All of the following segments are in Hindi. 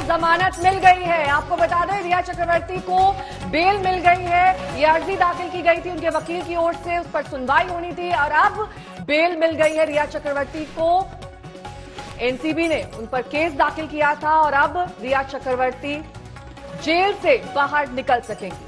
जमानत मिल गई है। आपको बता दें रिया चक्रवर्ती को बेल मिल गई है। ये अर्जी दाखिल की गई थी उनके वकील की ओर से, उस पर सुनवाई होनी थी और अब बेल मिल गई है रिया चक्रवर्ती को। एनसीबी ने उन पर केस दाखिल किया था और अब रिया चक्रवर्ती जेल से बाहर निकल सकेंगी।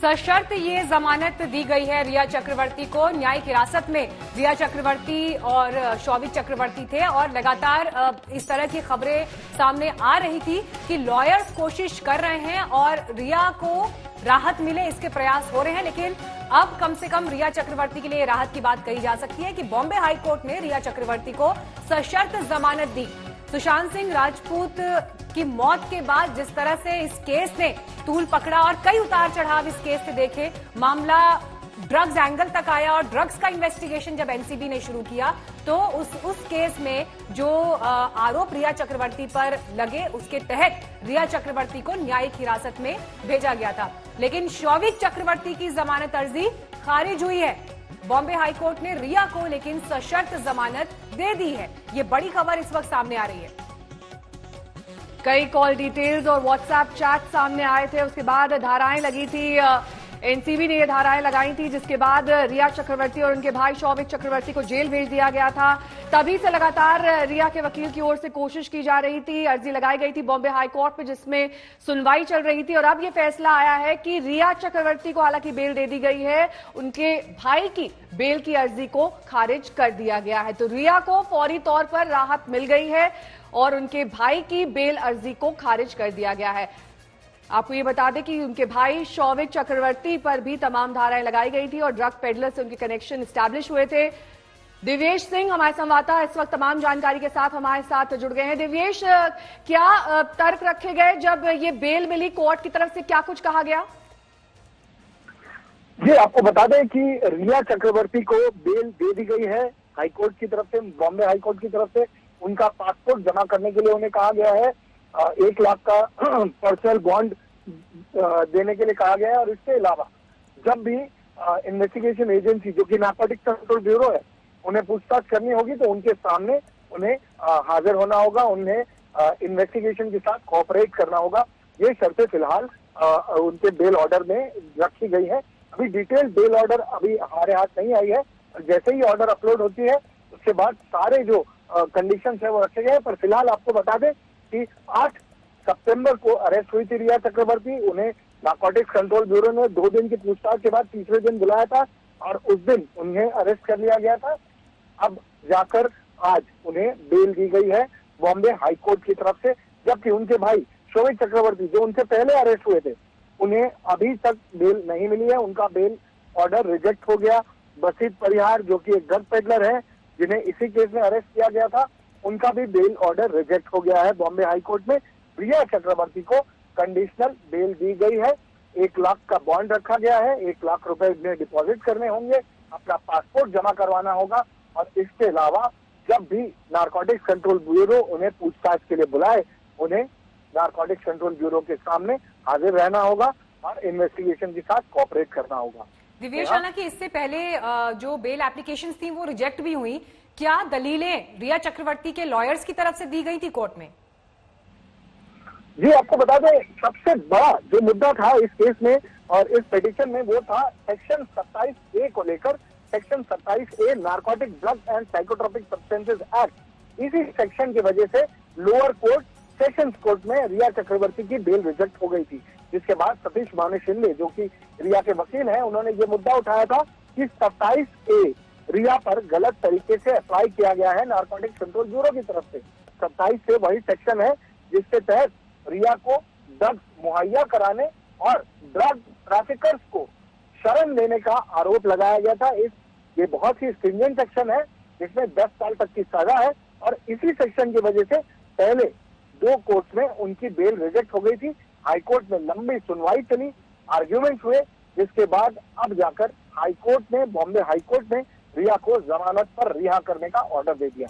सशर्त ये जमानत दी गई है रिया चक्रवर्ती को। न्यायिक हिरासत में रिया चक्रवर्ती और शौविक चक्रवर्ती थे और लगातार इस तरह की खबरें सामने आ रही थी कि लॉयर्स कोशिश कर रहे हैं और रिया को राहत मिले इसके प्रयास हो रहे हैं, लेकिन अब कम से कम रिया चक्रवर्ती के लिए राहत की बात कही जा सकती है कि बॉम्बे हाई कोर्ट ने रिया चक्रवर्ती को सशर्त जमानत दी। सुशांत सिंह राजपूत की मौत के बाद जिस तरह से इस केस ने तूल पकड़ा और कई उतार चढ़ाव इस केस से देखे, मामला ड्रग्स एंगल तक आया और ड्रग्स का इन्वेस्टिगेशन जब एनसीबी ने शुरू किया तो उस केस में जो आरोप रिया चक्रवर्ती पर लगे उसके तहत रिया चक्रवर्ती को न्यायिक हिरासत में भेजा गया था, लेकिन शौविक चक्रवर्ती की जमानत अर्जी खारिज हुई है। बॉम्बे हाई कोर्ट ने रिया को लेकिन सशर्त जमानत दे दी है। ये बड़ी खबर इस वक्त सामने आ रही है। कई कॉल डिटेल्स और व्हाट्सएप चैट सामने आए थे, उसके बाद धाराएं लगी थी। एनसीबी ने ये धाराएं लगाई थी जिसके बाद रिया चक्रवर्ती और उनके भाई शौविक चक्रवर्ती को जेल भेज दिया गया था। तभी से लगातार रिया के वकील की ओर से कोशिश की जा रही थी, अर्जी लगाई गई थी बॉम्बे हाई कोर्ट में जिसमें सुनवाई चल रही थी और अब ये फैसला आया है कि रिया चक्रवर्ती को हालांकि बेल दे दी गई है, उनके भाई की बेल की अर्जी को खारिज कर दिया गया है। तो रिया को फौरी तौर पर राहत मिल गई है और उनके भाई की बेल अर्जी को खारिज कर दिया गया है। आपको ये बता दें कि उनके भाई शौविक चक्रवर्ती पर भी तमाम धाराएं लगाई गई थी और ड्रग पेडलर से उनके कनेक्शन एस्टैब्लिश हुए थे। दिव्येश सिंह हमारे संवाददाता इस वक्त तमाम जानकारी के साथ हमारे साथ जुड़ गए हैं। दिव्येश, क्या तर्क रखे गए जब ये बेल मिली, कोर्ट की तरफ से क्या कुछ कहा गया? जी, आपको बता दें कि रिया चक्रवर्ती को बेल दे दी गई है हाईकोर्ट की तरफ से, बॉम्बे हाईकोर्ट की तरफ से। उनका पासपोर्ट जमा करने के लिए उन्हें कहा गया है, 1 लाख का पर्सनल बॉन्ड देने के लिए कहा गया है और इसके अलावा जब भी इन्वेस्टिगेशन एजेंसी जो कि नार्कोटिक्स कंट्रोल ब्यूरो है उन्हें पूछताछ करनी होगी तो उनके सामने उन्हें हाजिर होना होगा, उन्हें इन्वेस्टिगेशन के साथ कोऑपरेट करना होगा। ये शर्तें फिलहाल उनके बेल ऑर्डर में रखी गई है। अभी डिटेल बेल ऑर्डर अभी हमारे हाथ नहीं आई है, जैसे ही ऑर्डर अपलोड होती है उसके बाद सारे जो कंडीशन है वो रखे गए हैं। पर फिलहाल आपको बता दें कि 8 सितंबर को अरेस्ट हुई थी रिया चक्रवर्ती। उन्हें नार्कोटिक्स कंट्रोल ब्यूरो ने 2 दिन की पूछताछ के बाद तीसरे दिन बुलाया था और उस दिन उन्हें अरेस्ट कर लिया गया था। अब जाकर आज उन्हें बेल दी गई है बॉम्बे हाई कोर्ट की तरफ से, जबकि उनके भाई शौविक चक्रवर्ती जो उनसे पहले अरेस्ट हुए थे उन्हें अभी तक बेल नहीं मिली है। उनका बेल ऑर्डर रिजेक्ट हो गया। बसीत परिहार जो कि एक ड्रग पेडलर है जिन्हें इसी केस में अरेस्ट किया गया था, उनका भी बेल ऑर्डर रिजेक्ट हो गया है बॉम्बे हाई कोर्ट में। रिया चक्रवर्ती को कंडीशनल बेल दी गई है, 1 लाख का बॉन्ड रखा गया है, 1 लाख रुपए में डिपॉजिट करने होंगे, अपना पासपोर्ट जमा करवाना होगा और इसके अलावा जब भी नार्कोटिक्स कंट्रोल ब्यूरो उन्हें पूछताछ के लिए बुलाए उन्हें नार्कोटिक्स कंट्रोल ब्यूरो के सामने हाजिर रहना होगा और इन्वेस्टिगेशन के साथ कोऑपरेट करना होगा। दिव्येश, हालांकि इससे पहले जो बेल एप्लीकेशंस थी वो रिजेक्ट भी हुई, क्या दलीलें रिया चक्रवर्ती के लॉयर्स की तरफ से दी गई थी कोर्ट में? जी, आपको बता दें सबसे बड़ा जो मुद्दा था इस केस में और इस पिटीशन में वो था सेक्शन 27A को लेकर। Section 27A narcotic drug and psychotropic substances act, इसी सेक्शन की वजह से लोअर कोर्ट सेशंस कोर्ट में रिया चक्रवर्ती की बेल रिजेक्ट हो गई थी, जिसके बाद सतीश माने शिंदे जो कि रिया के वकील हैं उन्होंने ये मुद्दा उठाया था कि 27A रिया पर गलत तरीके से अप्लाई किया गया है नार्कोटिक्स कंट्रोल ब्यूरो की तरफ से। 27 से वही सेक्शन है जिसके तहत रिया को ड्रग्स मुहैया कराने और ड्रग ट्रैफिकर्स को शरण देने का आरोप लगाया गया था। ये बहुत ही स्ट्रिंजेंट सेक्शन है जिसमें 10 साल तक की सजा है और इसी सेक्शन की वजह से पहले 2 कोर्ट में उनकी बेल रिजेक्ट हो गई थी। हाईकोर्ट में लंबी सुनवाई चली, आर्ग्यूमेंट हुए, जिसके बाद अब जाकर हाईकोर्ट ने, बॉम्बे हाईकोर्ट ने रिया को जमानत पर रिहा करने का ऑर्डर दे दिया।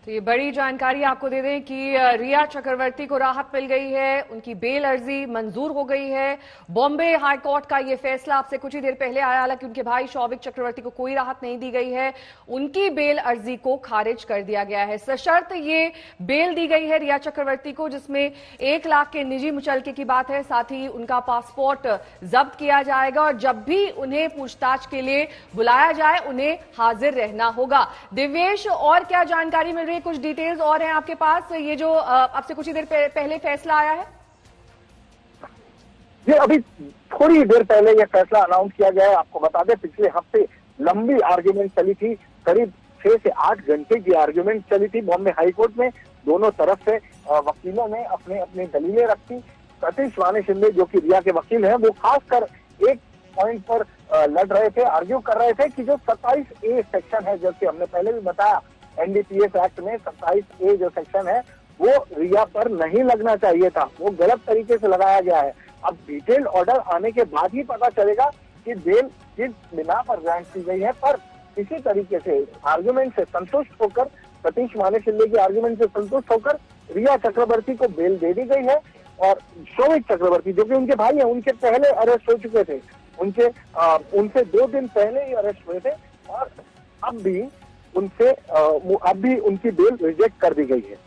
तो ये बड़ी जानकारी आपको दे दें कि रिया चक्रवर्ती को राहत मिल गई है, उनकी बेल अर्जी मंजूर हो गई है। बॉम्बे हाई कोर्ट का ये फैसला आपसे कुछ ही देर पहले आया, हालांकि उनके भाई शौविक चक्रवर्ती को कोई राहत नहीं दी गई है, उनकी बेल अर्जी को खारिज कर दिया गया है। सशर्त ये बेल दी गई है रिया चक्रवर्ती को, जिसमें 1 लाख के निजी मुचलके की बात है, साथ ही उनका पासपोर्ट जब्त किया जाएगा और जब भी उन्हें पूछताछ के लिए बुलाया जाए उन्हें हाजिर रहना होगा। दिव्येश, और क्या जानकारी मिल रही है? कुछ डिटेल्स और हैं आपके पास? ये जो आपसे कुछ ही देर पहले फैसला आया है। ये अभी थोड़ी देर पहले ये फैसला अनाउंस किया गया है। आपको बता दें, पिछले हफ्ते लंबी आर्ग्यूमेंट चली थी, करीब 6 से 8 घंटे की आर्ग्यूमेंट चली थी बॉम्बे हाई कोर्ट में। दोनों तरफ से वकीलों ने अपने अपनी दलीलें रखी। सतीश वाणी शिंदे जो कि रिया के वकील हैं, वो खासकर एक पॉइंट पर लड़ रहे थे, आर्ग्यू कर रहे थे कि जो 27A सेक्शन है, जैसे हमने पहले भी बताया, एनडीपीएस एक्ट में 27A जो सेक्शन है वो रिया पर नहीं लगना चाहिए था, वो गलत तरीके से लगाया गया है। अब डिटेल्ड ऑर्डर आने के बाद ही पता चलेगा कि बेल किस बिना पर ग्रांट की गई है। पर इसी तरीके से आर्गुमेंट से संतुष्ट होकर, सतीश वाणी शिंदे की आर्गुमेंट से संतुष्ट होकर रिया चक्रवर्ती को बेल दे दी गई है। और शौविक चक्रवर्ती जो कि उनके भाई हैं, उनके पहले अरेस्ट हो चुके थे, उनसे 2 दिन पहले ही अरेस्ट हुए थे और अब भी उनकी बेल रिजेक्ट कर दी गई है।